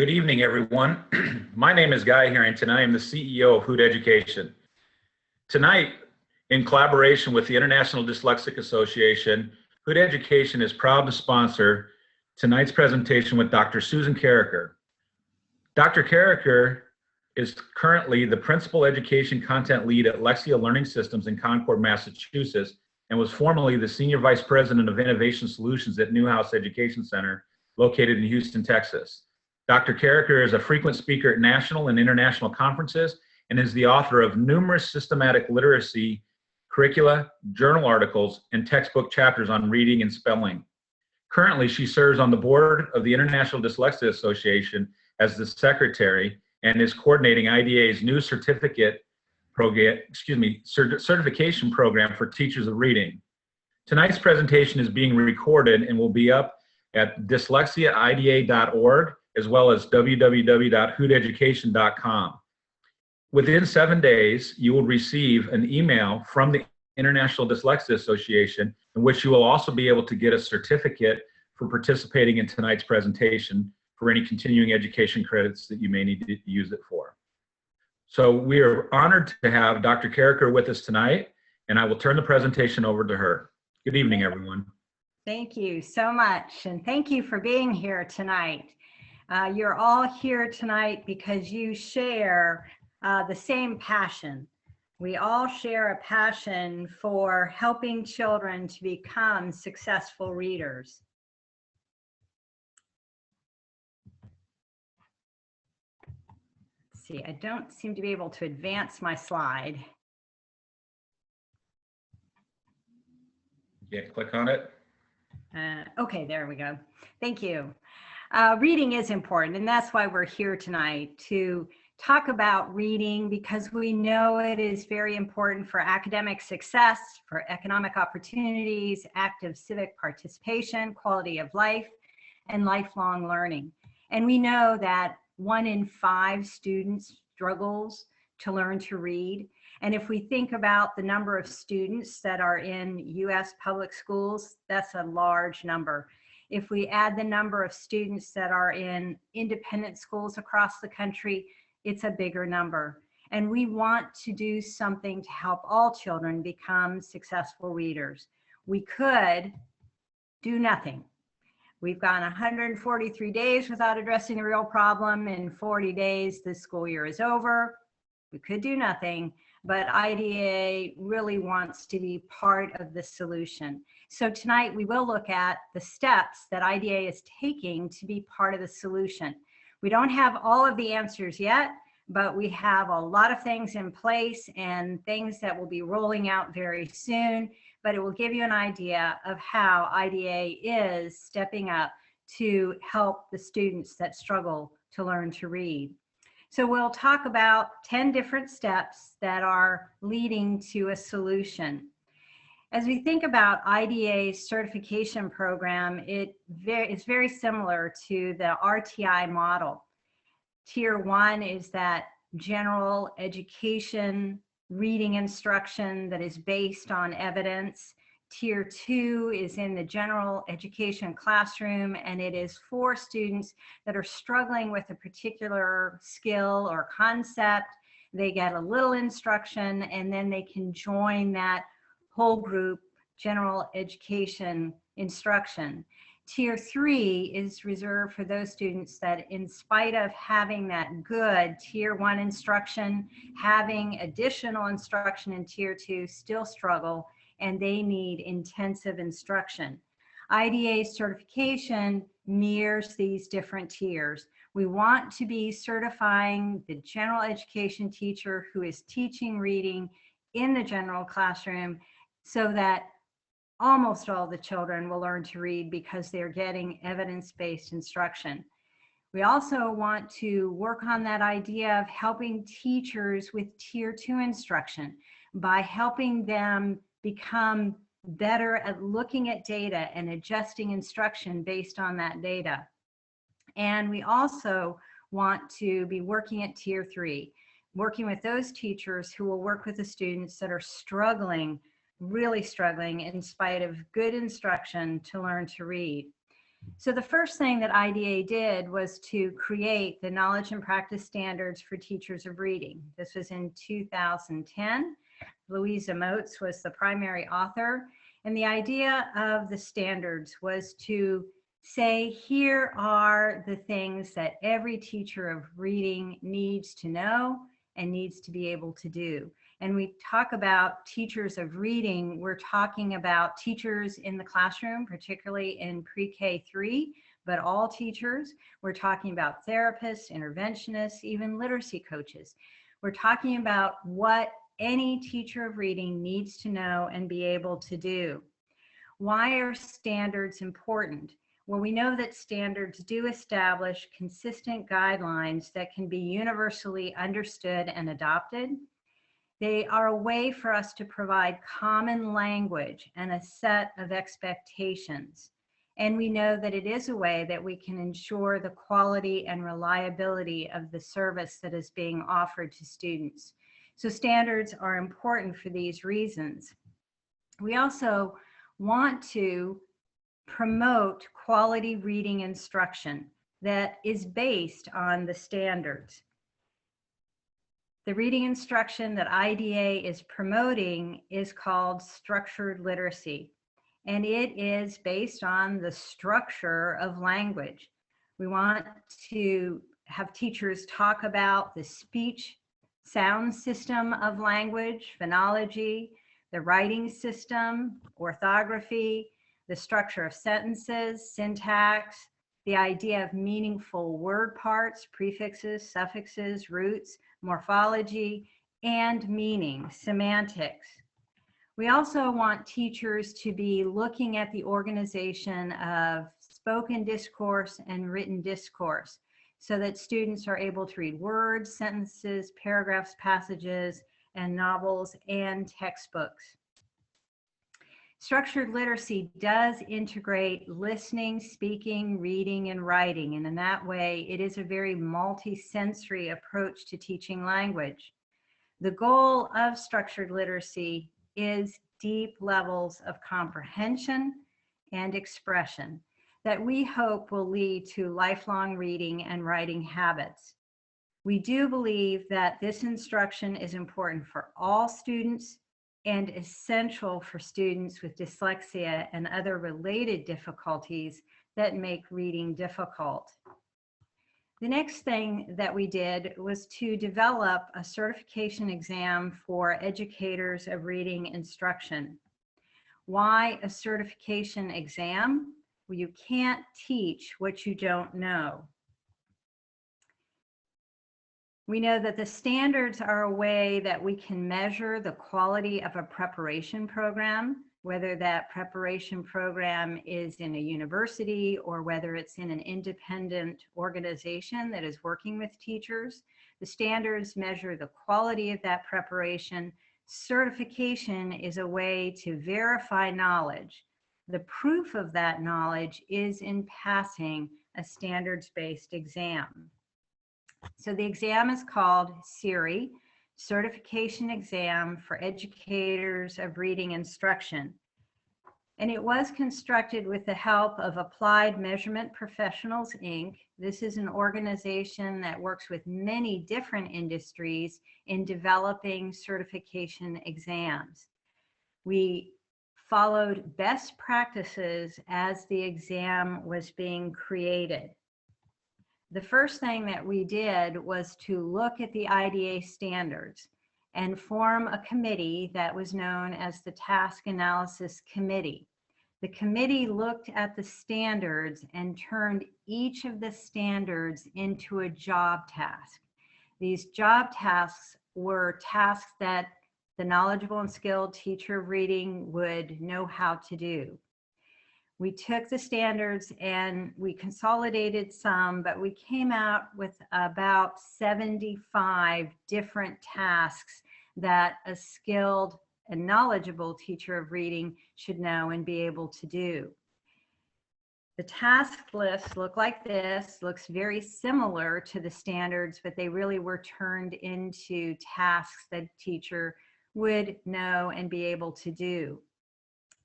Good evening, everyone. My name is Guy Harrington. I am the CEO of Hood Education. Tonight, in collaboration with the International Dyslexia Association, Hood Education is proud to sponsor tonight's presentation with Dr. Suzanne Carreker. Dr. Carreker is currently the Principal Education Content Lead at Lexia Learning Systems in Concord, Massachusetts, and was formerly the Senior Vice President of Innovation Solutions at Neuhaus Education Center, located in Houston, Texas. Dr. Carreker is a frequent speaker at national and international conferences and is the author of numerous systematic literacy curricula, journal articles, and textbook chapters on reading and spelling. Currently, she serves on the board of the International Dyslexia Association as the secretary and is coordinating IDA's new certification program for teachers of reading. Tonight's presentation is being recorded and will be up at dyslexiaida.org as well as www.hoodeducation.com. Within 7 days, you will receive an email from the International Dyslexia Association in which you will also be able to get a certificate for participating in tonight's presentation for any continuing education credits that you may need to use it for. So we are honored to have Dr. Carreker with us tonight, and I will turn the presentation over to her. Good evening, everyone. Thank you so much, and thank you for being here tonight. You're all here tonight because you share the same passion. We all share a passion for helping children to become successful readers. Let's see, I don't seem to be able to advance my slide. Yeah, click on it. Okay, there we go. Thank you. Reading is important, and that's why we're here tonight, to talk about reading, because we know it is very important for academic success, for economic opportunities, active civic participation, quality of life, and lifelong learning. And we know that 1 in 5 students struggles to learn to read. And if we think about the number of students that are in U.S. public schools, that's a large number. If we add the number of students that are in independent schools across the country, it's a bigger number. And we want to do something to help all children become successful readers. We could do nothing. We've gone 143 days without addressing the real problem. In 40 days, the school year is over. We could do nothing, but IDA really wants to be part of the solution. So tonight we will look at the steps that IDA is taking to be part of the solution. We don't have all of the answers yet, but we have a lot of things in place and things that will be rolling out very soon, but it will give you an idea of how IDA is stepping up to help the students that struggle to learn to read. So we'll talk about 10 different steps that are leading to a solution. As we think about IDA's certification program, it's very similar to the RTI model. Tier 1 is that general education reading instruction that is based on evidence. Tier 2 is in the general education classroom, and it is for students that are struggling with a particular skill or concept. They get a little instruction, and then they can join that whole group general education instruction. Tier 3 is reserved for those students that, in spite of having that good Tier 1 instruction, having additional instruction in Tier 2, still struggle, and they need intensive instruction. IDA certification mirrors these different tiers. We want to be certifying the general education teacher who is teaching reading in the general classroom so that almost all the children will learn to read because they're getting evidence-based instruction. We also want to work on that idea of helping teachers with Tier 2 instruction by helping them become better at looking at data and adjusting instruction based on that data. And we also want to be working at Tier 3, working with those teachers who will work with the students that are struggling, really struggling in spite of good instruction to learn to read. So the first thing that IDA did was to create the knowledge and practice standards for teachers of reading. This was in 2010. Louisa Moats was the primary author. And the idea of the standards was to say, here are the things that every teacher of reading needs to know and needs to be able to do. And we talk about teachers of reading, we're talking about teachers in the classroom, particularly in pre-K 3, but all teachers. We're talking about therapists, interventionists, even literacy coaches. We're talking about what any teacher of reading needs to know and be able to do. Why are standards important? Well, we know that standards do establish consistent guidelines that can be universally understood and adopted. They are a way for us to provide common language and a set of expectations. And we know that it is a way that we can ensure the quality and reliability of the service that is being offered to students. So standards are important for these reasons. We also want to promote quality reading instruction that is based on the standards. The reading instruction that IDA is promoting is called structured literacy, and it is based on the structure of language. We want to have teachers talk about the speech sound system of language, phonology, the writing system, orthography, the structure of sentences, syntax, the idea of meaningful word parts, prefixes, suffixes, roots, morphology, and meaning, semantics. We also want teachers to be looking at the organization of spoken discourse and written discourse so that students are able to read words, sentences, paragraphs, passages, and novels and textbooks. Structured literacy does integrate listening, speaking, reading, and writing, and in that way, it is a very multi-sensory approach to teaching language. The goal of structured literacy is deep levels of comprehension and expression that we hope will lead to lifelong reading and writing habits. We do believe that this instruction is important for all students and essential for students with dyslexia and other related difficulties that make reading difficult. The next thing that we did was to develop a certification exam for educators of reading instruction. Why a certification exam? Well, you can't teach what you don't know. We know that the standards are a way that we can measure the quality of a preparation program, whether that preparation program is in a university or whether it's in an independent organization that is working with teachers. The standards measure the quality of that preparation. Certification is a way to verify knowledge. The proof of that knowledge is in passing a standards-based exam. So the exam is called CERI, Certification Exam for Educators of Reading Instruction. And it was constructed with the help of Applied Measurement Professionals, Inc. This is an organization that works with many different industries in developing certification exams. We followed best practices as the exam was being created. The first thing that we did was to look at the IDA standards and form a committee that was known as the Task Analysis Committee. The committee looked at the standards and turned each of the standards into a job task. These job tasks were tasks that the knowledgeable and skilled teacher of reading would know how to do. We took the standards and we consolidated some, but we came out with about 75 different tasks that a skilled and knowledgeable teacher of reading should know and be able to do. The task list looked like this, looks very similar to the standards, but they really were turned into tasks that a teacher would know and be able to do.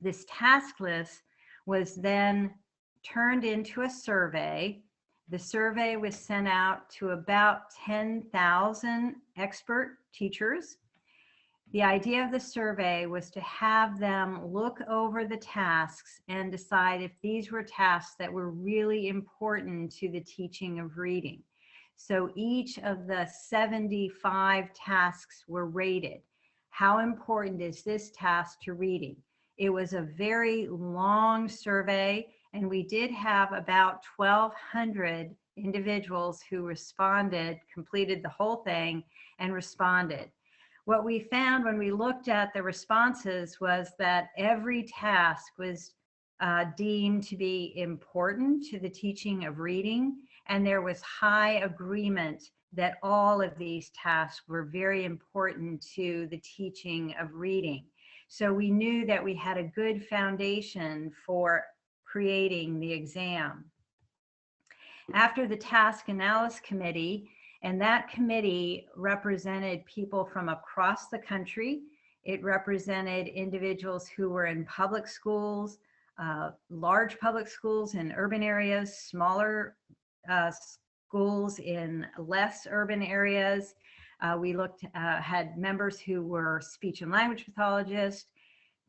This task list was then turned into a survey. The survey was sent out to about 10,000 expert teachers. The idea of the survey was to have them look over the tasks and decide if these were tasks that were really important to the teaching of reading. So each of the 75 tasks were rated. How important is this task to reading? It was a very long survey, and we did have about 1,200 individuals who responded, completed the whole thing and responded. What we found when we looked at the responses was that every task was deemed to be important to the teaching of reading, and there was high agreement that all of these tasks were very important to the teaching of reading. So we knew that we had a good foundation for creating the exam. After the task analysis committee, and that committee represented people from across the country. It represented individuals who were in public schools, large public schools in urban areas, smaller schools in less urban areas. We had members who were speech and language pathologists,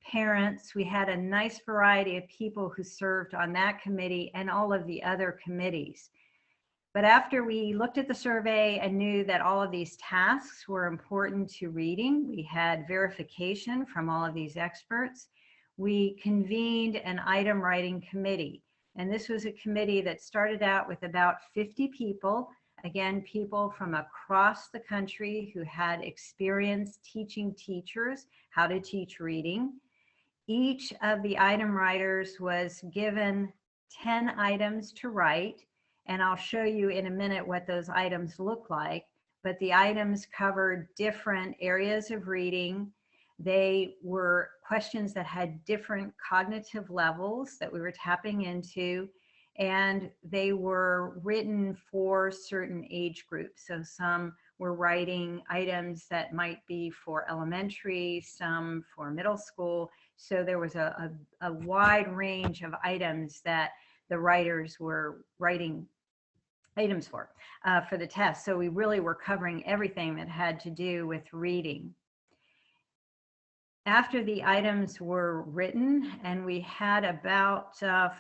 parents. We had a nice variety of people who served on that committee and all of the other committees. But after we looked at the survey and knew that all of these tasks were important to reading, we had verification from all of these experts. We convened an item writing committee. And this was a committee that started out with about 50 people, again, people from across the country who had experience teaching teachers how to teach reading. Each of the item writers was given 10 items to write. And I'll show you in a minute what those items look like, but the items covered different areas of reading. They were questions that had different cognitive levels that we were tapping into, and they were written for certain age groups. So some were writing items that might be for elementary, some for middle school. So there was a wide range of items that the writers were writing items for the test. So we really were covering everything that had to do with reading. After the items were written, and we had about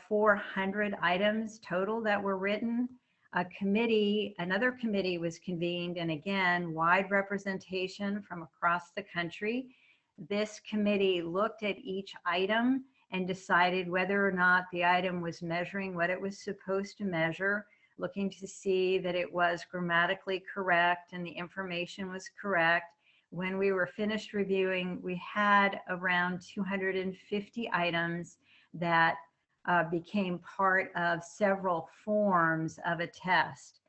400 items total that were written, another committee was convened, and again, wide representation from across the country. This committee looked at each item and decided whether or not the item was measuring what it was supposed to measure, looking to see that it was grammatically correct and the information was correct. When we were finished reviewing, we had around 250 items that became part of several forms of a test.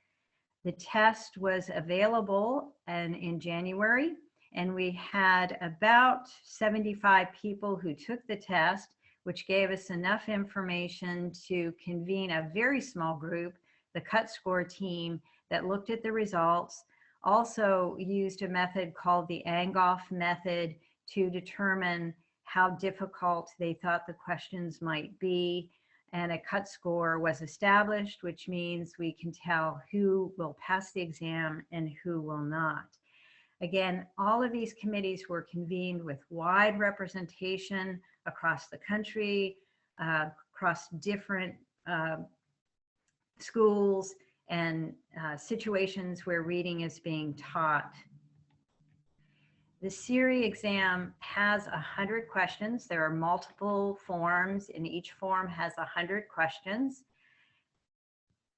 The test was available in January, and we had about 75 people who took the test, which gave us enough information to convene a very small group, the cut score team, that looked at the results, also used a method called the Angoff method to determine how difficult they thought the questions might be. And a cut score was established, which means we can tell who will pass the exam and who will not. Again, all of these committees were convened with wide representation across the country, across different schools and situations where reading is being taught. The CERI exam has 100 questions. There are multiple forms, and each form has 100 questions.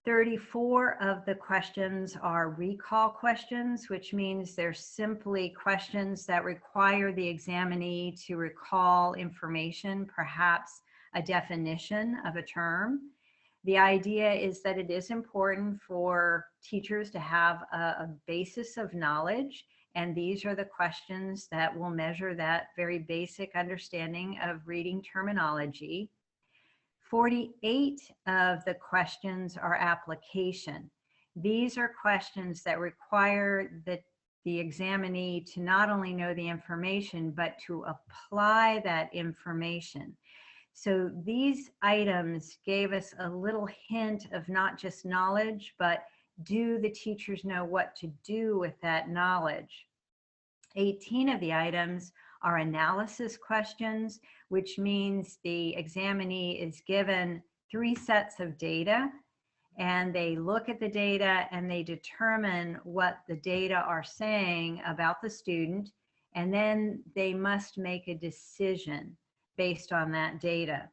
34 of the questions are recall questions, which means they're simply questions that require the examinee to recall information, perhaps a definition of a term. The idea is that it is important for teachers to have a basis of knowledge, and these are the questions that will measure that very basic understanding of reading terminology. 48 of the questions are application. These are questions that require the examinee to not only know the information, but to apply that information. So these items gave us a little hint of not just knowledge, but do the teachers know what to do with that knowledge? 18 of the items are analysis questions, which means the examinee is given 3 sets of data, and they look at the data and they determine what the data are saying about the student, and then they must make a decision based on that data.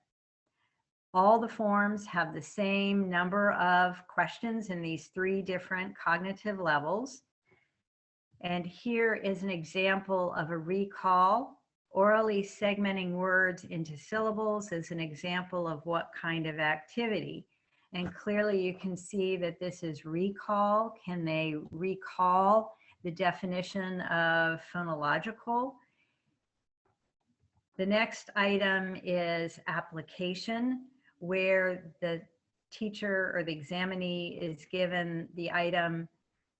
All the forms have the same number of questions in these 3 different cognitive levels. And here is an example of a recall. Orally segmenting words into syllables is an example of what kind of activity. And clearly you can see that this is recall. Can they recall the definition of phonological? The next item is application, where the teacher or the examinee is given the item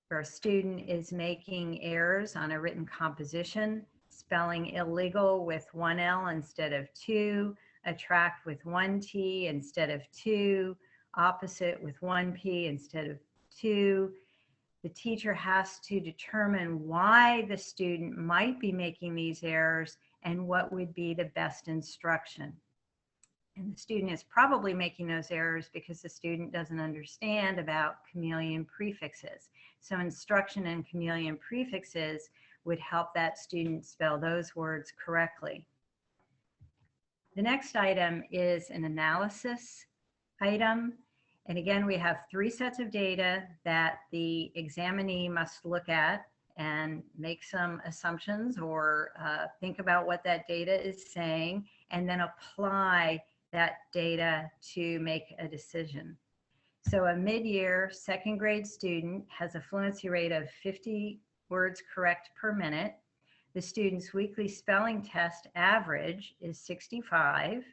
where a student is making errors on a written composition, spelling illegal with 1 L instead of 2, attract with 1 T instead of 2, opposite with 1 P instead of 2. The teacher has to determine why the student might be making these errors and what would be the best instruction. And the student is probably making those errors because the student doesn't understand about chameleon prefixes. So instruction in chameleon prefixes would help that student spell those words correctly. The next item is an analysis item. And again, we have 3 sets of data that the examinee must look at and make some assumptions or think about what that data is saying, and then apply that data to make a decision. So a mid-year 2nd grade student has a fluency rate of 50 words correct per minute. The student's weekly spelling test average is 65.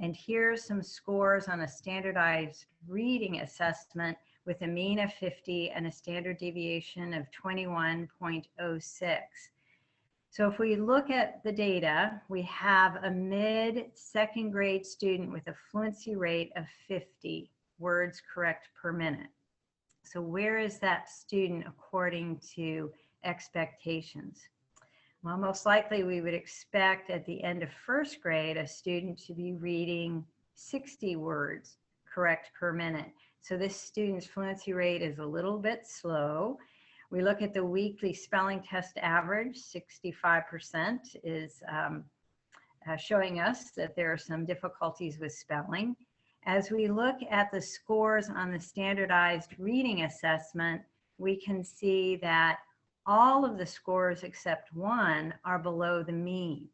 And here's some scores on a standardized reading assessment with a mean of 50 and a standard deviation of 21.06. So if we look at the data, we have a mid-2nd grade student with a fluency rate of 50 words correct per minute. So where is that student according to expectations? Well, most likely we would expect at the end of 1st grade a student to be reading 60 words correct per minute. So this student's fluency rate is a little bit slow. We look at the weekly spelling test average, 65% is showing us that there are some difficulties with spelling. As we look at the scores on the standardized reading assessment, we can see that all of the scores except 1 are below the mean.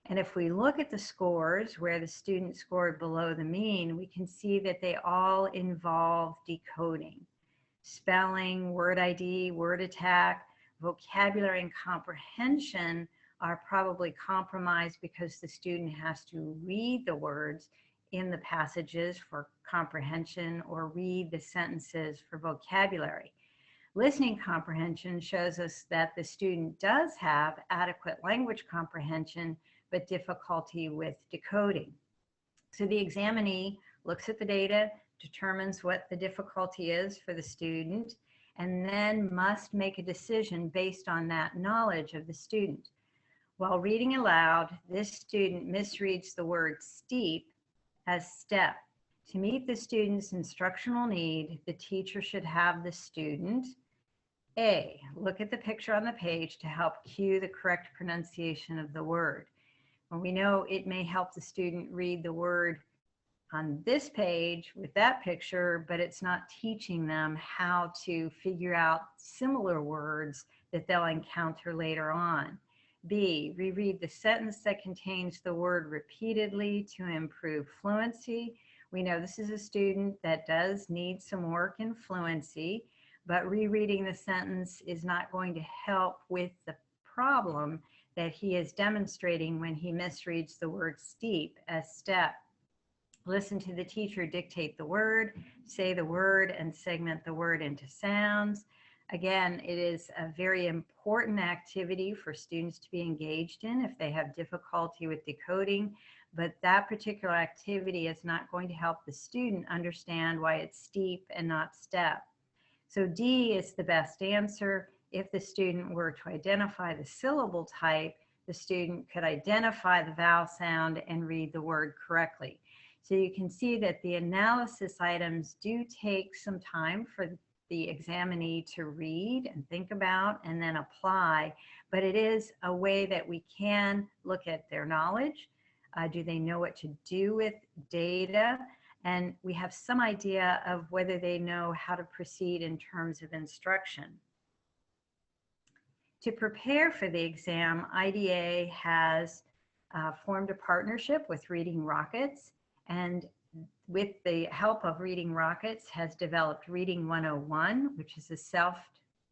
And if we look at the scores where the student scored below the mean, we can see that they all involve decoding. Spelling, word ID, word attack, vocabulary and comprehension are probably compromised because the student has to read the words in the passages for comprehension or read the sentences for vocabulary. Listening comprehension shows us that the student does have adequate language comprehension, but difficulty with decoding. So the examinee looks at the data, determines what the difficulty is for the student, and then must make a decision based on that knowledge of the student. While reading aloud, this student misreads the word steep as step. To meet the student's instructional need, the teacher should have the student A, look at the picture on the page to help cue the correct pronunciation of the word. Well, we know it may help the student read the word on this page with that picture, but it's not teaching them how to figure out similar words that they'll encounter later on. B, reread the sentence that contains the word repeatedly to improve fluency. We know this is a student that does need some work in fluency, but rereading the sentence is not going to help with the problem that he is demonstrating when he misreads the word steep as step. Listen to the teacher dictate the word, say the word, and segment the word into sounds. Again, it is a very important activity for students to be engaged in if they have difficulty with decoding, but that particular activity is not going to help the student understand why it's steep and not step. So D is the best answer. If the student were to identify the syllable type, the student could identify the vowel sound and read the word correctly. So you can see that the analysis items do take some time for the examinee to read and think about and then apply, but it is a way that we can look at their knowledge. Do they know what to do with data? And we have some idea of whether they know how to proceed in terms of instruction. To prepare for the exam, IDA has formed a partnership with Reading Rockets, and with the help of Reading Rockets has developed Reading 101, which is a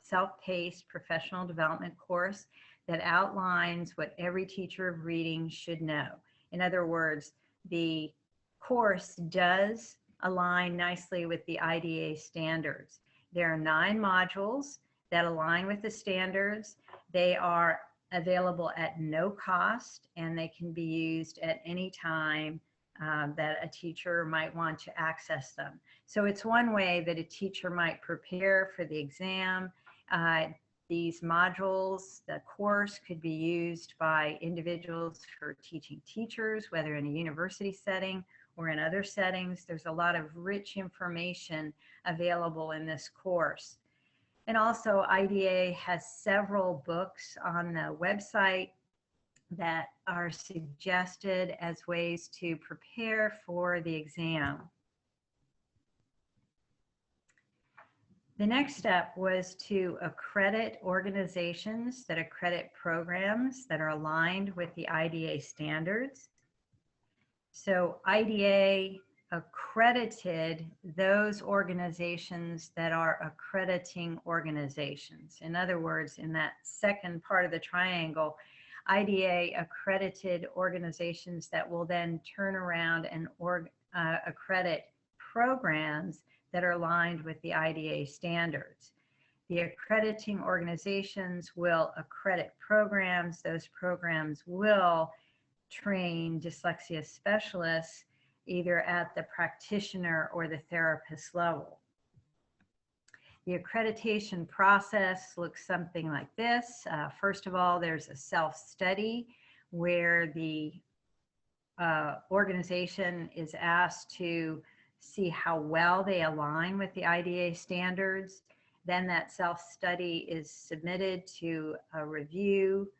self-paced professional development course that outlines what every teacher of reading should know. In other words, the course does align nicely with the IDA standards. There are 9 modules that align with the standards. They are available at no cost, and they can be used at any time that a teacher might want to access them. So it's one way that a teacher might prepare for the exam. These modules, the course could be used by individuals for teaching teachers, whether in a university setting or in other settings. There's a lot of rich information available in this course. And also IDA has several books on the website that are suggested as ways to prepare for the exam. The next step was to accredit organizations that accredit programs that are aligned with the IDA standards. So IDA accredited those organizations that are accrediting organizations. In other words, in that second part of the triangle, IDA accredited organizations that will then turn around and accredit programs that are aligned with the IDA standards. The accrediting organizations will accredit programs. Those programs will train dyslexia specialists either at the practitioner or the therapist level. The accreditation process looks something like this. First of all, there's a self-study where the organization is asked to see how well they align with the IDA standards. Then that self-study is submitted to a review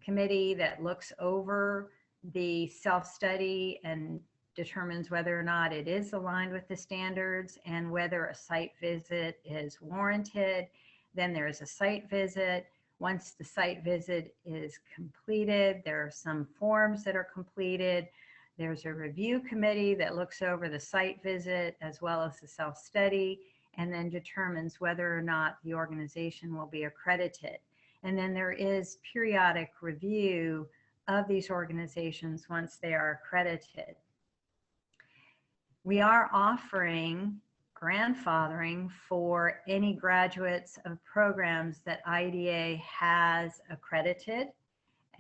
committee that looks over the self-study and determines whether or not it is aligned with the standards and whether a site visit is warranted. Then there is a site visit. Once the site visit is completed, there are some forms that are completed. There's a review committee that looks over the site visit as well as the self-study and then determines whether or not the organization will be accredited. And then there is periodic review of these organizations once they are accredited. We are offering grandfathering for any graduates of programs that IDA has accredited.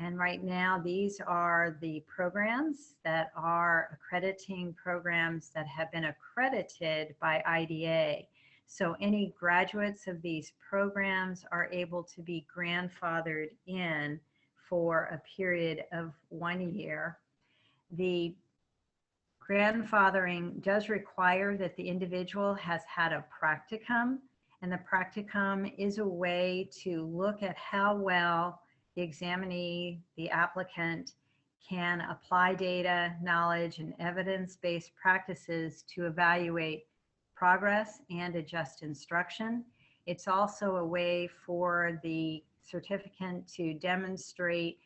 And right now, these are the programs that are accrediting programs that have been accredited by IDA. So any graduates of these programs are able to be grandfathered in for a period of 1 year. The grandfathering does require that the individual has had a practicum, and the practicum is a way to look at how well the examinee, the applicant, can apply data, knowledge, and evidence-based practices to evaluate progress and adjust instruction. It's also a way for the certificant to demonstrate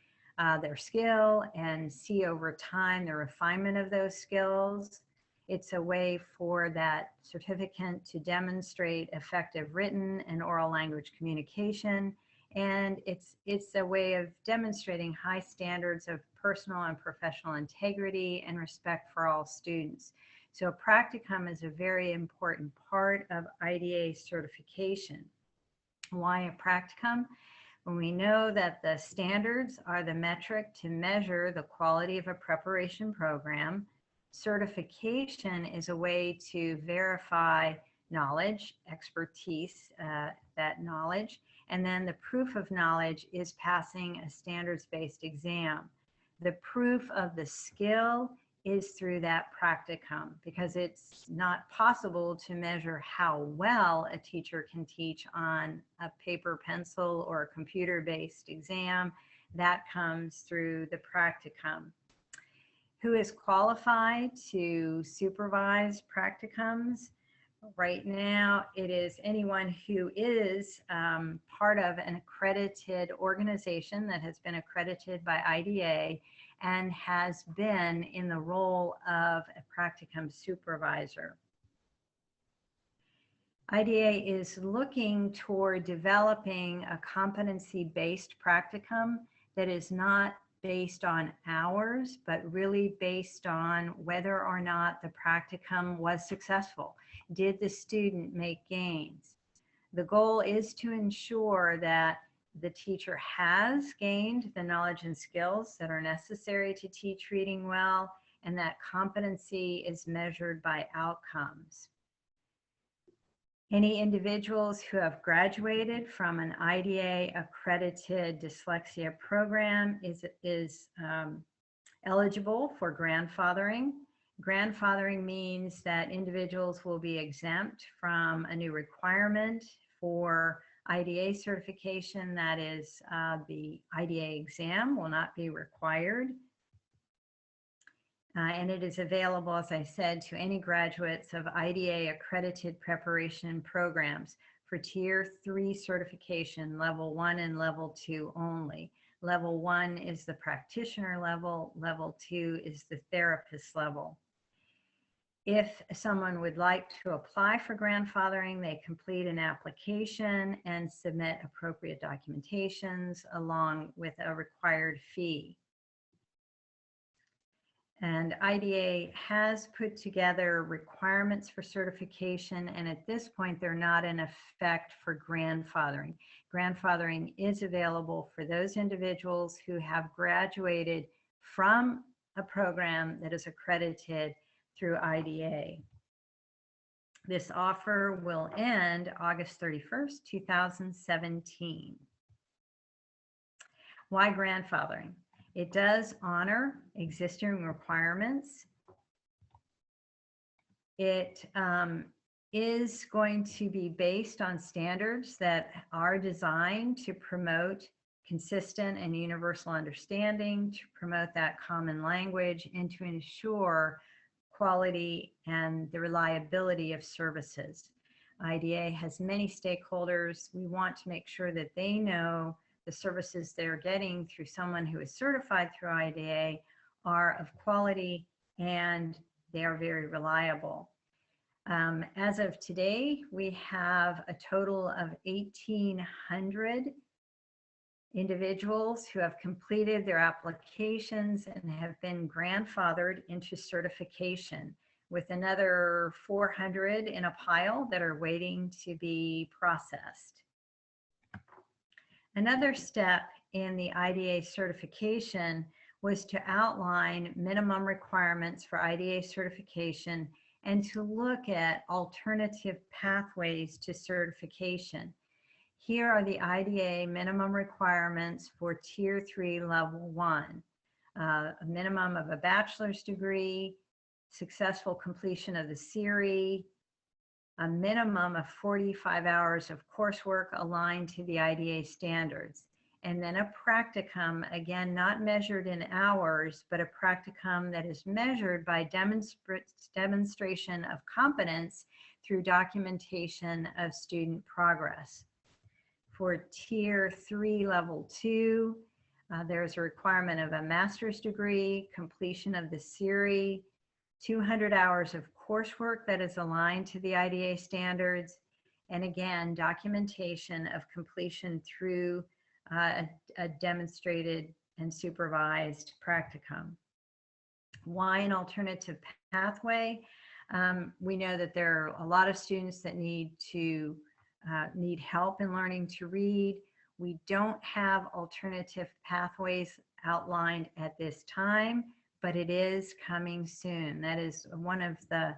their skill and see over time the refinement of those skills. It's a way for that certificant to demonstrate effective written and oral language communication. And it's a way of demonstrating high standards of personal and professional integrity and respect for all students. So practicum is a very important part of IDA certification. Why a practicum? When we know that the standards are the metric to measure the quality of a preparation program, certification is a way to verify knowledge, expertise, that knowledge, and then the proof of knowledge is passing a standards-based exam. The proof of the skill is through that practicum, because it's not possible to measure how well a teacher can teach on a paper, pencil, or a computer-based exam. That comes through the practicum. Who is qualified to supervise practicums? Right now, it is anyone who is part of an accredited organization that has been accredited by IDA and has been in the role of a practicum supervisor. IDA is looking toward developing a competency-based practicum that is not based on hours, but really based on whether or not the practicum was successful. Did the student make gains? The goal is to ensure that the teacher has gained the knowledge and skills that are necessary to teach reading well, and that competency is measured by outcomes. Any individuals who have graduated from an IDA accredited dyslexia program is eligible for grandfathering. Grandfathering means that individuals will be exempt from a new requirement for IDA certification. That is, the IDA exam will not be required. And it is available, as I said, to any graduates of IDA accredited preparation programs for Tier 3 certification, Level 1 and Level 2 only. Level 1 is the practitioner level, Level 2 is the therapist level. If someone would like to apply for grandfathering, they complete an application and submit appropriate documentations along with a required fee. And IDA has put together requirements for certification, and at this point, they're not in effect for grandfathering. Grandfathering is available for those individuals who have graduated from a program that is accredited through IDA. This offer will end August 31st, 2017. Why grandfathering? It does honor existing requirements. It is going to be based on standards that are designed to promote consistent and universal understanding, to promote that common language, and to ensure quality and the reliability of services. IDA has many stakeholders. We want to make sure that they know the services they're getting through someone who is certified through IDA are of quality and they are very reliable. As of today, we have a total of 1,800 individuals who have completed their applications and have been grandfathered into certification, with another 400 in a pile that are waiting to be processed. Another step in the IDA certification was to outline minimum requirements for IDA certification and to look at alternative pathways to certification. Here are the IDA minimum requirements for Tier 3 Level 1. A minimum of a bachelor's degree, successful completion of the series, a minimum of 45 hours of coursework aligned to the IDA standards, and then a practicum, again, not measured in hours, but a practicum that is measured by demonstration of competence through documentation of student progress. For Tier 3 Level 2, there's a requirement of a master's degree, completion of the series, 200 hours of coursework that is aligned to the IDA standards, and again, documentation of completion through a demonstrated and supervised practicum. Why an alternative pathway? We know that there are a lot of students that need help in learning to read. We don't have alternative pathways outlined at this time, but it is coming soon. That is one of the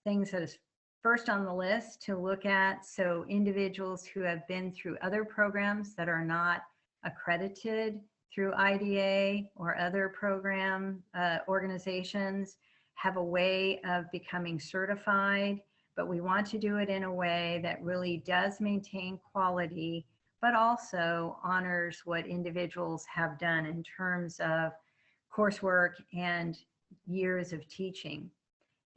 things that is first on the list to look at. So individuals who have been through other programs that are not accredited through IDA or other program organizations have a way of becoming certified, but we want to do it in a way that really does maintain quality, but also honors what individuals have done in terms of coursework and years of teaching.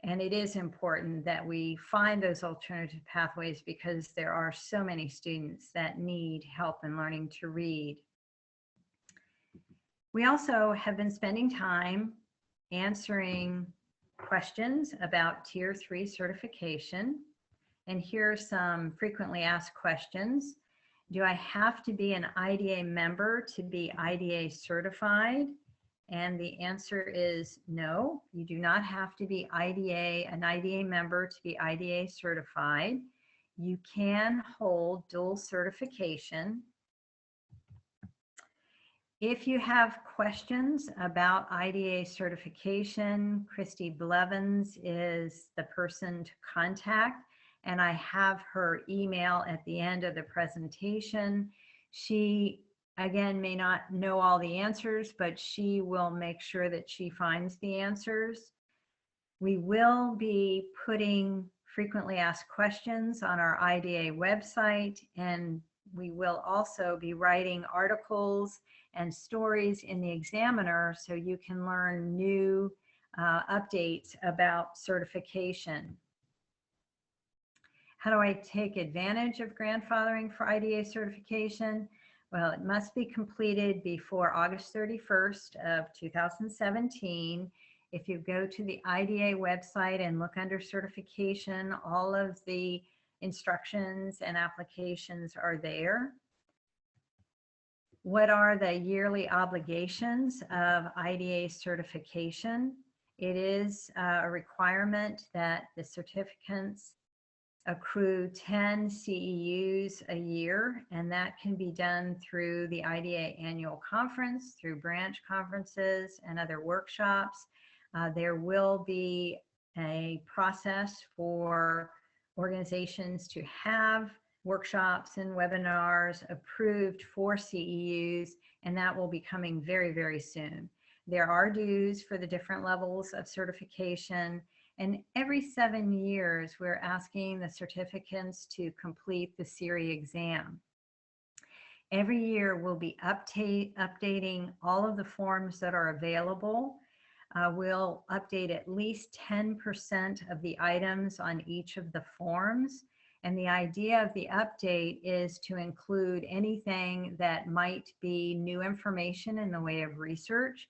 And it is important that we find those alternative pathways because there are so many students that need help in learning to read. We also have been spending time answering questions about Tier 3 certification. And here are some frequently asked questions. Do I have to be an IDA member to be IDA certified? And the answer is no, you do not have to be an IDA member to be IDA certified. You can hold dual certification. If you have questions about IDA certification, Christy Blevins is the person to contact, and I have her email at the end of the presentation. She, again, may not know all the answers, but she will make sure that she finds the answers. We will be putting frequently asked questions on our IDA website, and we will also be writing articles and stories in the Examiner so you can learn new updates about certification. How do I take advantage of grandfathering for IDA certification? Well, it must be completed before August 31st of 2017. If you go to the IDA website and look under certification, all of the instructions and applications are there. What are the yearly obligations of IDA certification? It is a requirement that the certificates accrue 10 CEUs a year, and that can be done through the IDA annual conference, through branch conferences and other workshops. There will be a process for organizations to have workshops and webinars approved for CEUs, and that will be coming very, very soon. There are dues for the different levels of certification, and every 7 years, we're asking the certificants to complete the CERI exam. Every year, we'll be updating all of the forms that are available. We'll update at least 10% of the items on each of the forms. And the idea of the update is to include anything that might be new information in the way of research.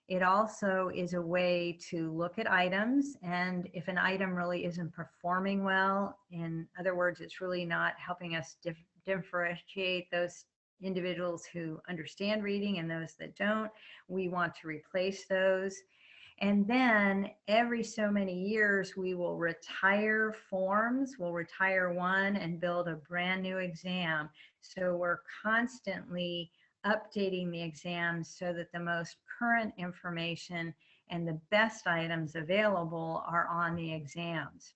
It also is a way to look at items, and if an item really isn't performing well, in other words, it's really not helping us differentiate those individuals who understand reading and those that don't, we want to replace those. And then every so many years, we will retire forms. We'll retire one and build a brand new exam. So we're constantly updating the exams so that the most current information and the best items available are on the exams.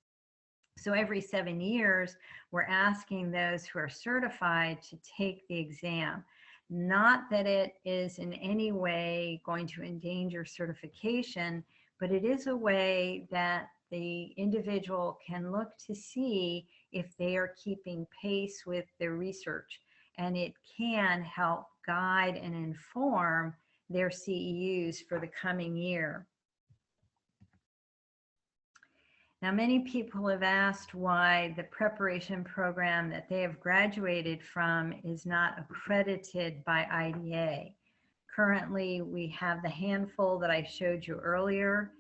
So every 7 years, we're asking those who are certified to take the exam. Not that it is in any way going to endanger certification, but it is a way that the individual can look to see if they are keeping pace with their research, and it can help guide and inform their CEUs for the coming year. Now, many people have asked why the preparation program that they have graduated from is not accredited by IDA. Currently, we have the handful that I showed you earlier.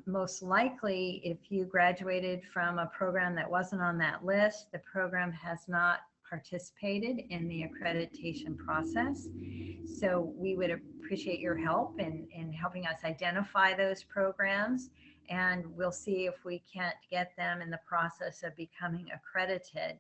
Most likely, if you graduated from a program that wasn't on that list, the program has not participated in the accreditation process. So we would appreciate your help in helping us identify those programs, and we'll see if we can't get them in the process of becoming accredited.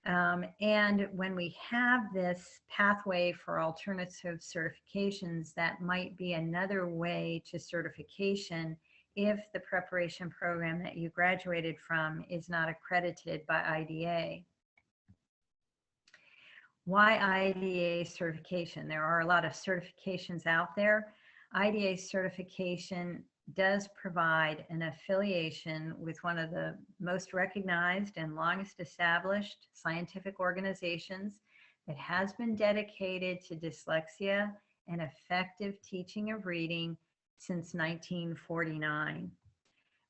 And when we have this pathway for alternative certifications, that might be another way to certification if the preparation program that you graduated from is not accredited by IDA. Why IDA certification? There are a lot of certifications out there. IDA certification does provide an affiliation with one of the most recognized and longest established scientific organizations that has been dedicated to dyslexia and effective teaching of reading since 1949.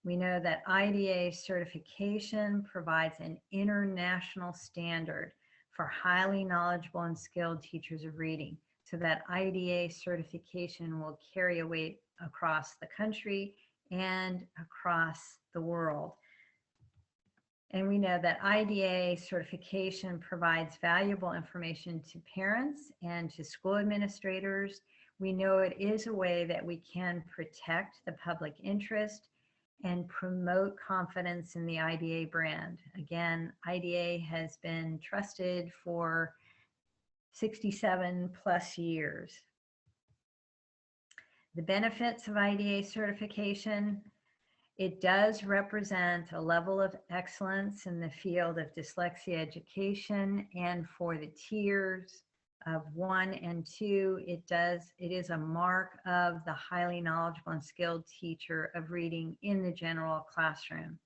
We know that IDA certification provides an international standard for highly knowledgeable and skilled teachers of reading, so that IDA certification will carry a weight across the country and across the world. And we know that IDA certification provides valuable information to parents and to school administrators. We know it is a way that we can protect the public interest and promote confidence in the IDA brand. Again, IDA has been trusted for 67 plus years. The benefits of IDA certification: it does represent a level of excellence in the field of dyslexia education, and for the tiers of 1 and 2, it is a mark of the highly knowledgeable and skilled teacher of reading in the general classroom.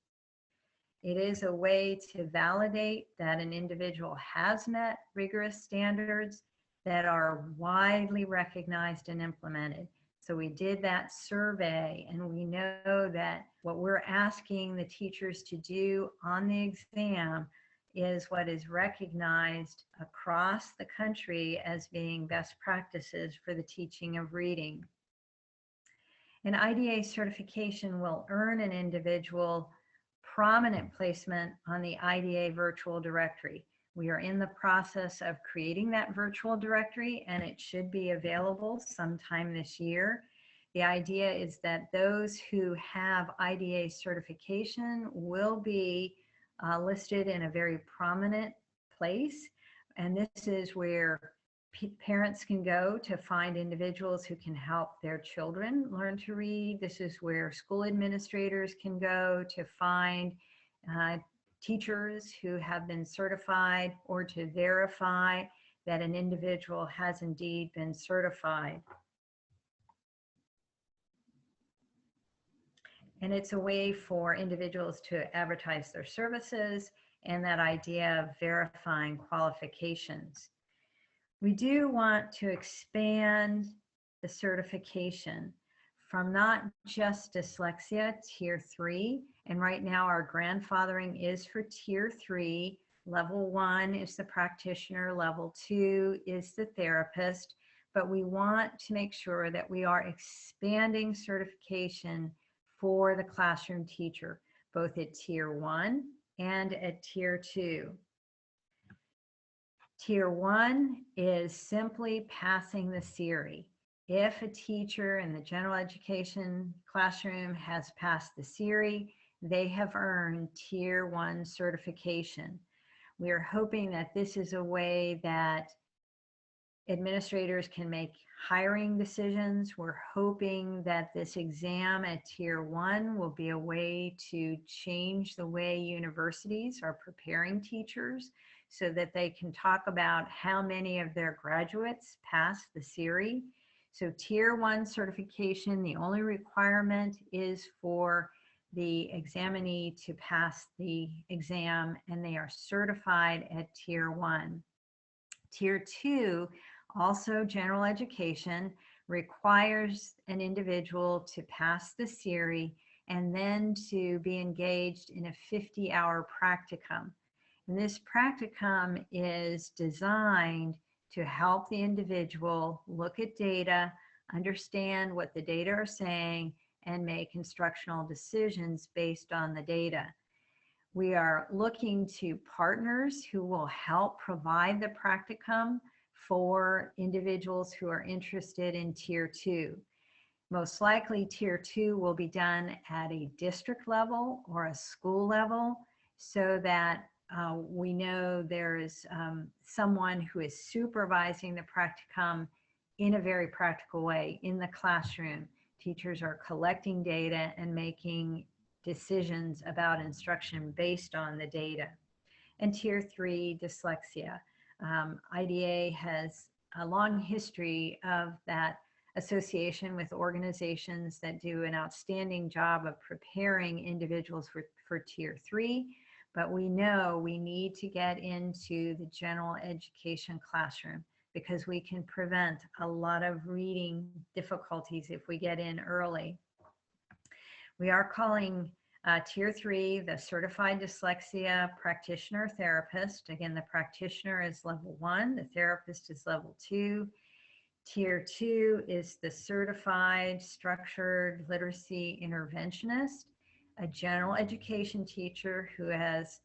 It is a way to validate that an individual has met rigorous standards that are widely recognized and implemented. So we did that survey, and we know that what we're asking the teachers to do on the exam is what is recognized across the country as being best practices for the teaching of reading. An IDA certification will earn an individual prominent placement on the IDA virtual directory. We are in the process of creating that virtual directory, and it should be available sometime this year. The idea is that those who have IDA certification will be listed in a very prominent place. And this is where parents can go to find individuals who can help their children learn to read. This is where school administrators can go to find teachers who have been certified, or to verify that an individual has indeed been certified. And it's a way for individuals to advertise their services, and that idea of verifying qualifications. We do want to expand the certification from not just dyslexia, tier 3, and right now our grandfathering is for tier 3. Level 1 is the practitioner, level 2 is the therapist, but we want to make sure that we are expanding certification for the classroom teacher, both at tier 1 and at tier 2. Tier 1 is simply passing the CALT-QI. If a teacher in the general education classroom has passed the CALT-QI, they have earned tier 1 certification. We are hoping that this is a way that administrators can make hiring decisions. We're hoping that this exam at tier 1 will be a way to change the way universities are preparing teachers, so that they can talk about how many of their graduates pass the CALT-QI. So tier 1 certification, the only requirement is for the examinee to pass the exam, and they are certified at tier 1. Tier 2, also general education, requires an individual to pass the CALT-QI and then to be engaged in a 50-hour practicum. And this practicum is designed to help the individual look at data, understand what the data are saying, and make instructional decisions based on the data. We are looking to partners who will help provide the practicum for individuals who are interested in tier 2. Most likely tier 2 will be done at a district level or a school level, so that we know there is someone who is supervising the practicum in a very practical way in the classroom. Teachers are collecting data and making decisions about instruction based on the data. And Tier 3 dyslexia. IDA has a long history of that association with organizations that do an outstanding job of preparing individuals for Tier 3, but we know we need to get into the general education classroom because we can prevent a lot of reading difficulties if we get in early. We are calling Tier 3 the Certified Dyslexia Practitioner Therapist. Again, the practitioner is level 1, the therapist is level 2. Tier 2 is the Certified Structured Literacy Interventionist, a general education teacher who has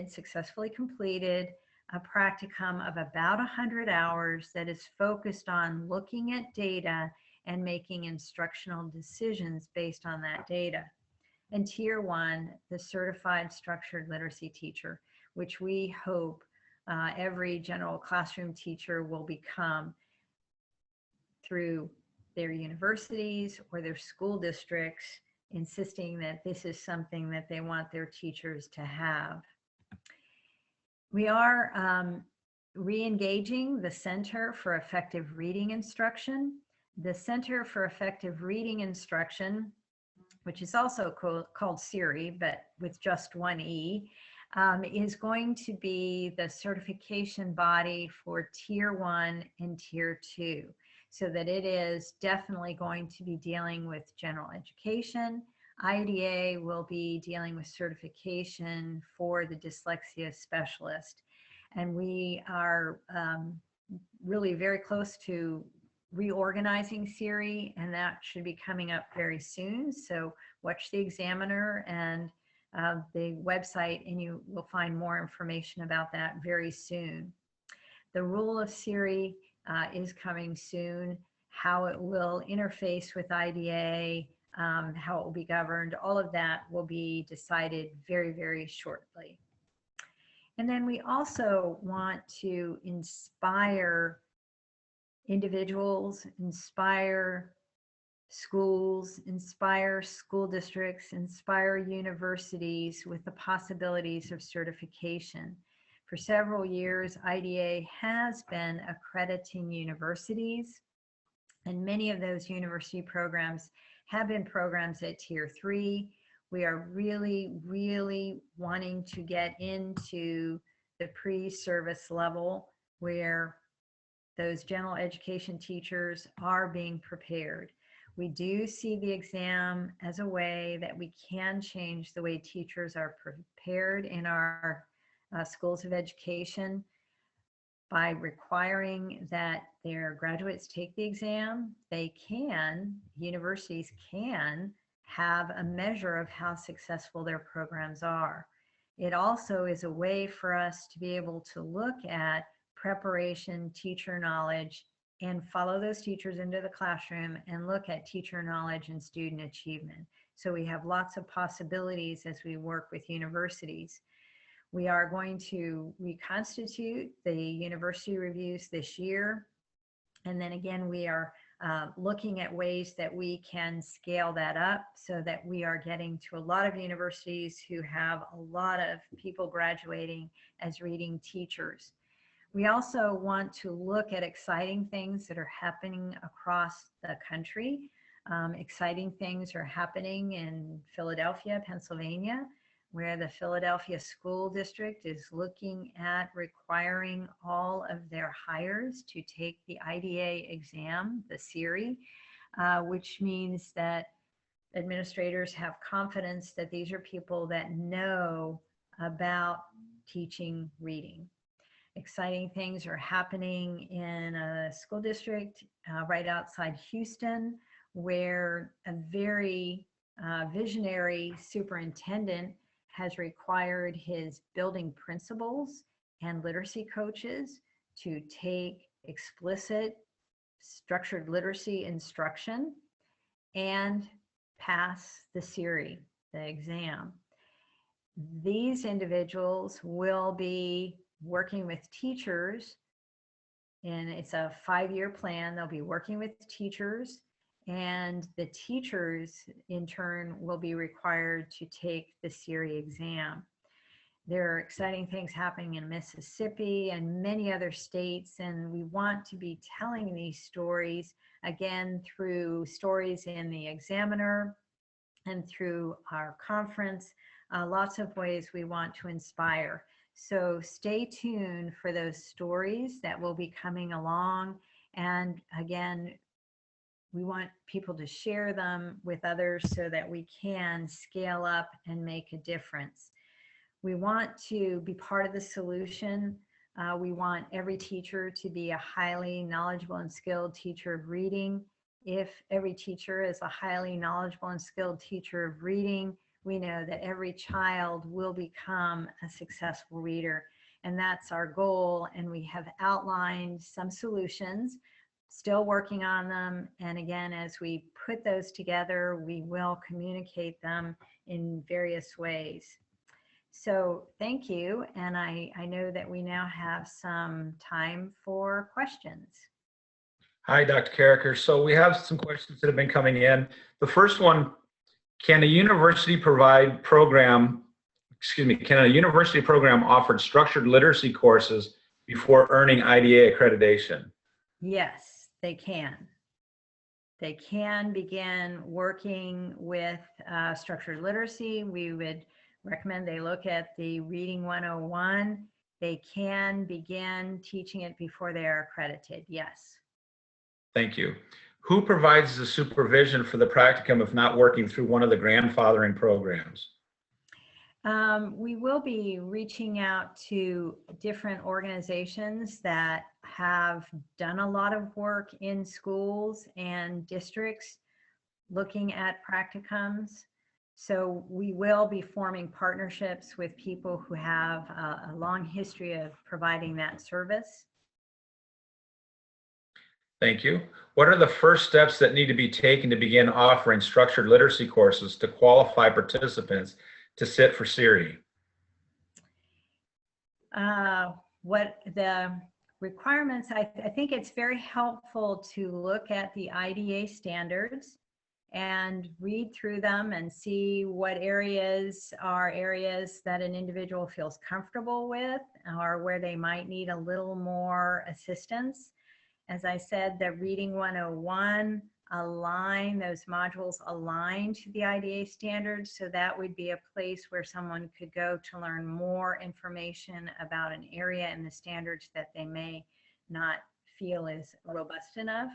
successfully completed a practicum of about 100 hours that is focused on looking at data and making instructional decisions based on that data. And Tier 1, the Certified Structured Literacy Teacher, which we hope every general classroom teacher will become through their universities or their school districts, insisting that this is something that they want their teachers to have. We are re-engaging the Center for Effective Reading Instruction. The Center for Effective Reading Instruction, which is also called CIRI, but with just one E, is going to be the certification body for Tier 1 and Tier 2, so that it is definitely going to be dealing with general education. IDA will be dealing with certification for the dyslexia specialist. And we are really very close to reorganizing CIRI, and that should be coming up very soon. So watch the Examiner and the website, and you will find more information about that very soon. The rule of CIRI is coming soon. How it will interface with IDA, how it will be governed, all of that will be decided very, very shortly. And then we also want to inspire individuals, inspire schools, inspire school districts, inspire universities with the possibilities of certification. For several years, IDA has been accrediting universities, and many of those university programs have been programs at Tier 3. We are really, really wanting to get into the pre-service level where those general education teachers are being prepared. We do see the exam as a way that we can change the way teachers are prepared in our schools of education by requiring that their graduates take the exam. Universities can have a measure of how successful their programs are. It also is a way for us to be able to look at preparation, teacher knowledge, and follow those teachers into the classroom and look at teacher knowledge and student achievement. So we have lots of possibilities as we work with universities. We are going to reconstitute the university reviews this year. And then again, we are looking at ways that we can scale that up so that we are getting to a lot of universities who have a lot of people graduating as reading teachers. We also want to look at exciting things that are happening across the country. Exciting things are happening in Philadelphia, Pennsylvania, where the Philadelphia School District is looking at requiring all of their hires to take the IDA exam, the CIRI, which means that administrators have confidence that these are people that know about teaching reading. Exciting things are happening in a school district right outside Houston, where a very visionary superintendent has required his building principals and literacy coaches to take explicit structured literacy instruction and pass the CIRI, the exam. these individuals will be working with teachers, and it's a 5-year plan. They'll be working with teachers, and the teachers in turn will be required to take the CALT-QI exam. There are exciting things happening in Mississippi and many other states, and we want to be telling these stories again through stories in the Examiner and through our conference. Lots of ways we want to inspire. So stay tuned for those stories that will be coming along. And again, we want people to share them with others so that we can scale up and make a difference. We want to be part of the solution. We want every teacher to be a highly knowledgeable and skilled teacher of reading. If every teacher is a highly knowledgeable and skilled teacher of reading, we know that every child will become a successful reader. And that's our goal. And we have outlined some solutions, still working on them. And again, as we put those together, we will communicate them in various ways. So thank you. And I know that we now have some time for questions. Hi, Dr. Carreker. So we have some questions that have been coming in. The first one, can a university program offer structured literacy courses before earning IDA accreditation? Yes, they can. They can begin working with structured literacy. We would recommend they look at the Reading 101. They can begin teaching it before they are accredited, yes. Thank you. Who provides the supervision for the practicum if not working through one of the grandfathering programs? We will be reaching out to different organizations that have done a lot of work in schools and districts looking at practicums. So we will be forming partnerships with people who have a long history of providing that service. Thank you. What are the first steps that need to be taken to begin offering structured literacy courses to qualify participants to sit for CALT-QI? What the requirements, I think it's very helpful to look at the IDA standards and read through them and see what areas are areas that an individual feels comfortable with or where they might need a little more assistance. As I said, the Reading 101 those modules align to the IDA standards, so that would be a place where someone could go to learn more information about an area in the standards that they may not feel is robust enough.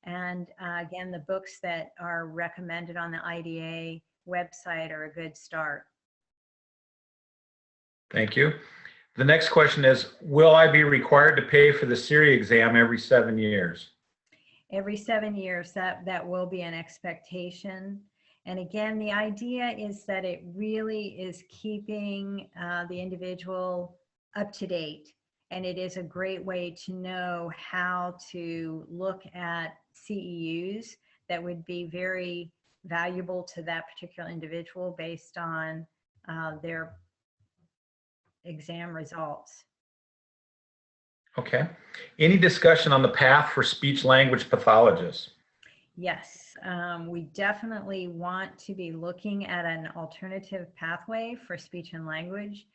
And again, the books that are recommended on the IDA website are a good start. Thank you. The next question is, will I be required to pay for the CALT-QI exam every 7 years? Every 7 years, that will be an expectation. And again, the idea is that it really is keeping the individual up to date. And it is a great way to know how to look at CEUs that would be very valuable to that particular individual based on their exam results. Okay. Any discussion on the path for speech language pathologists? Yes, we definitely want to be looking at an alternative pathway for speech and language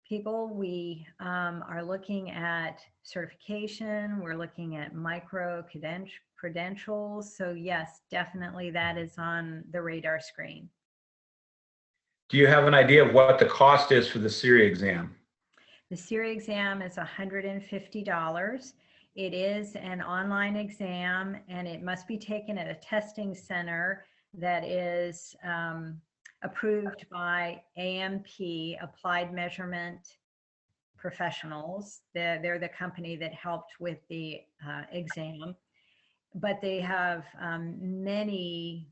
people. We are looking at certification. We're looking at micro credentials. So yes, definitely that is on the radar screen. Do you have an idea of what the cost is for the CALT-QI exam? The CALT-QI exam is $150. It is an online exam, and it must be taken at a testing center that is approved by AMP, Applied Measurement Professionals. They're the company that helped with the exam, but they have many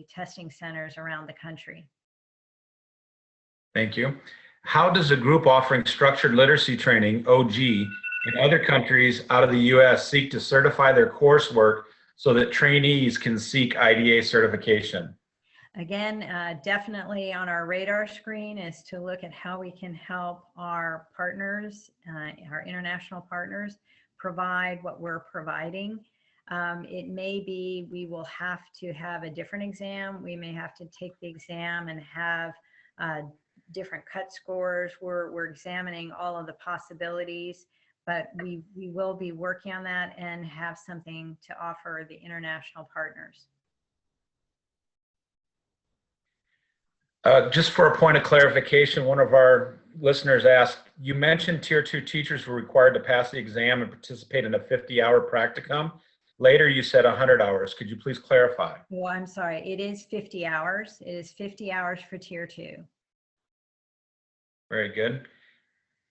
testing centers around the country. Thank you. How does a group offering structured literacy training, OG, in other countries out of the US seek to certify their coursework so that trainees can seek IDA certification? Again, definitely on our radar screen is to look at how we can help our partners, our international partners, provide what we're providing. It may be we will have to have a different exam. We may have to take the exam and have different cut scores. We're examining all of the possibilities, but we will be working on that and have something to offer the international partners. Just for a point of clarification, one of our listeners asked, you mentioned Tier 2 teachers were required to pass the exam and participate in a 50-hour practicum. Later, you said 100 hours. Could you please clarify? Well, I'm sorry. It is 50 hours. It is 50 hours for Tier 2. Very good.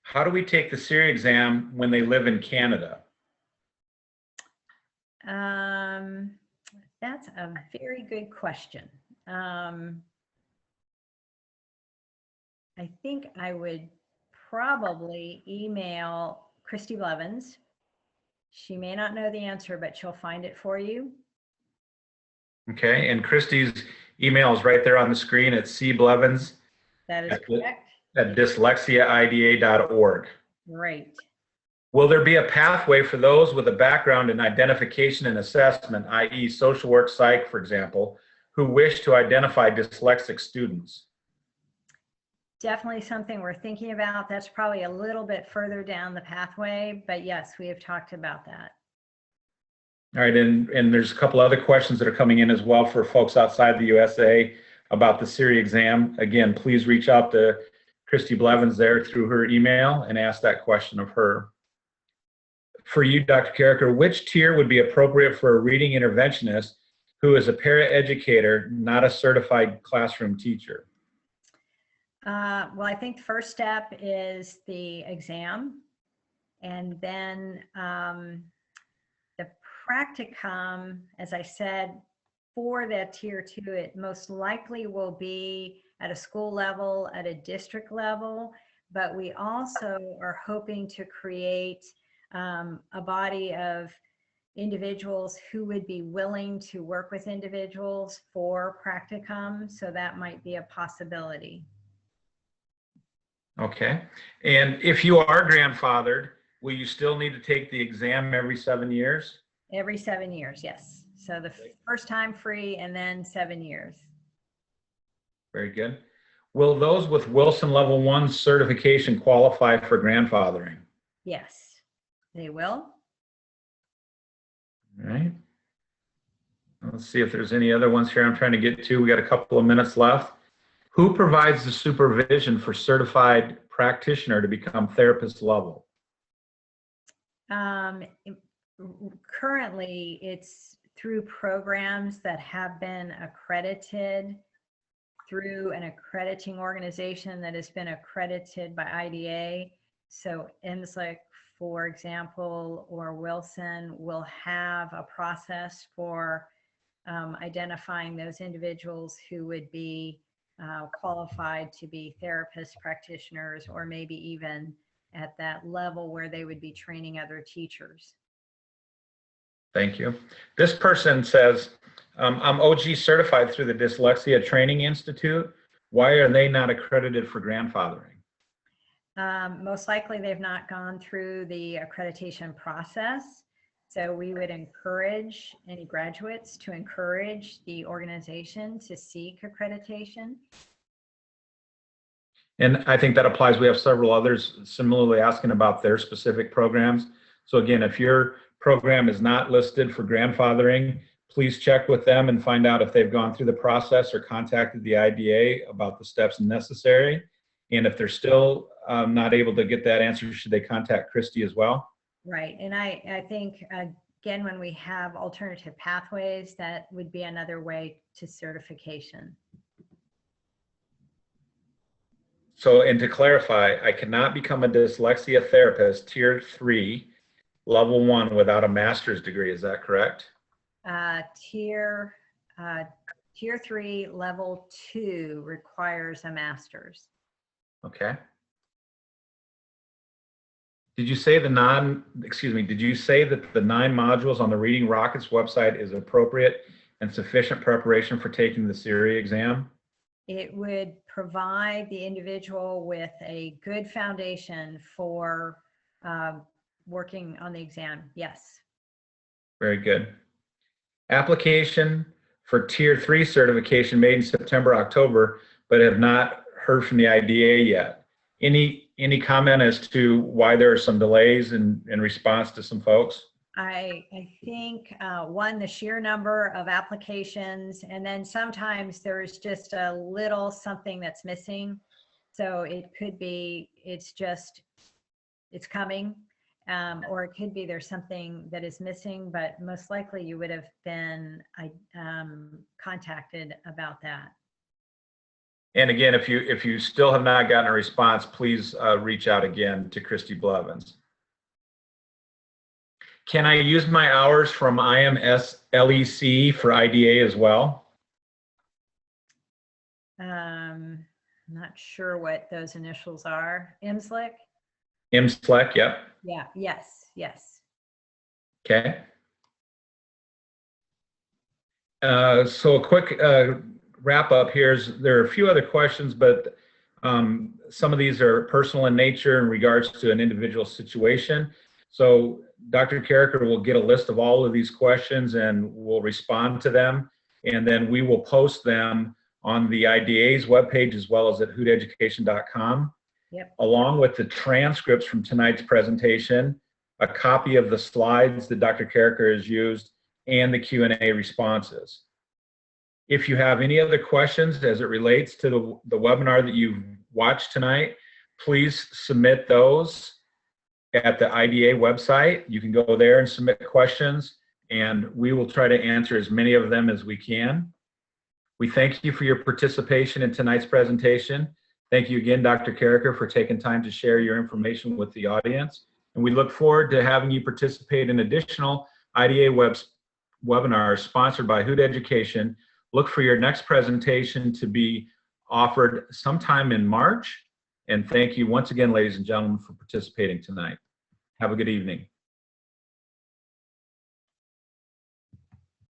How do we take the CALT exam when they live in Canada? That's a very good question. I think I would probably email Christy Blevins. She may not know the answer, but she'll find it for you. Okay, and Christy's email is right there on the screen at cblevins. That is correct. At dyslexiaida.org. Right. Will there be a pathway for those with a background in identification and assessment, i.e. social work, psych, for example, who wish to identify dyslexic students? Definitely something we're thinking about. That's probably a little bit further down the pathway, but yes, we have talked about that. All right, and there's a couple other questions that are coming in as well for folks outside the USA about the CALT exam. Again, please reach out to Christy Blevins there through her email and ask that question of her. For you, Dr. Carreker, which tier would be appropriate for a reading interventionist who is a paraeducator, not a certified classroom teacher? Well, I think the first step is the exam, and then the practicum, as I said, for that Tier 2, it most likely will be at a school level, at a district level, but we also are hoping to create a body of individuals who would be willing to work with individuals for practicum, so that might be a possibility. Okay, and if you are grandfathered, will you still need to take the exam every 7 years? Every 7 years, yes. So the first time free and then 7 years. Very good. Will those with Wilson Level 1 certification qualify for grandfathering? Yes, they will. All right. Let's see if there's any other ones here I'm trying to get to. We got a couple of minutes left. Who provides the supervision for certified practitioner to become therapist level? Currently, it's through programs that have been accredited through an accrediting organization that has been accredited by IDA. So IMSLIC, for example, or Wilson will have a process for identifying those individuals who would be qualified to be therapist practitioners, or maybe even at that level where they would be training other teachers. Thank you. This person says, I'm OG certified through the Dyslexia Training Institute. Why are they not accredited for grandfathering? Most likely they've not gone through the accreditation process. So we would encourage any graduates to encourage the organization to seek accreditation. And I think that applies. We have several others similarly asking about their specific programs. So again, if your program is not listed for grandfathering, please check with them and find out if they've gone through the process or contacted the IDA about the steps necessary. And if they're still not able to get that answer, should they contact Christy as well? Right, and I think, again, when we have alternative pathways, that would be another way to certification. So, and to clarify, I cannot become a dyslexia therapist, Tier 3, Level 1, without a master's degree, is that correct? Tier 3, Level 2 requires a master's. Okay. Did you say did you say that the 9 modules on the Reading Rockets website is appropriate and sufficient preparation for taking the CALT-QI exam? It would provide the individual with a good foundation for working on the exam. Yes. Very good. Application for Tier 3 certification made in September, October, but have not heard from the IDA yet. Any comment as to why there are some delays in response to some folks? I think one, the sheer number of applications, and then sometimes there's just a little something that's missing. So it could be it's coming, or it could be there's something that is missing, but most likely you would have been contacted about that. And again, if you still have not gotten a response, please reach out again to Christy Blevins. Can I use my hours from IMS LEC for IDA as well? Not sure what those initials are. IMSLEC? IMSLEC, yep. Yeah, yes. Okay. So a quick wrap up here there are a few other questions, but some of these are personal in nature in regards to an individual situation. So Dr. Carreker will get a list of all of these questions and we'll respond to them. And then we will post them on the IDA's webpage as well as at hooteducation.com. Yep. Along with the transcripts from tonight's presentation, a copy of the slides that Dr. Carreker has used, and the Q&A responses. If you have any other questions as it relates to the webinar that you've watched tonight, please submit those at the IDA website. You can go there and submit questions, and we will try to answer as many of them as we can. We thank you for your participation in tonight's presentation. Thank you again, Dr. Carreker, for taking time to share your information with the audience. And we look forward to having you participate in additional IDA webinars sponsored by Hoot Education. Look for your next presentation to be offered sometime in March. And thank you once again, ladies and gentlemen, for participating tonight. Have a good evening.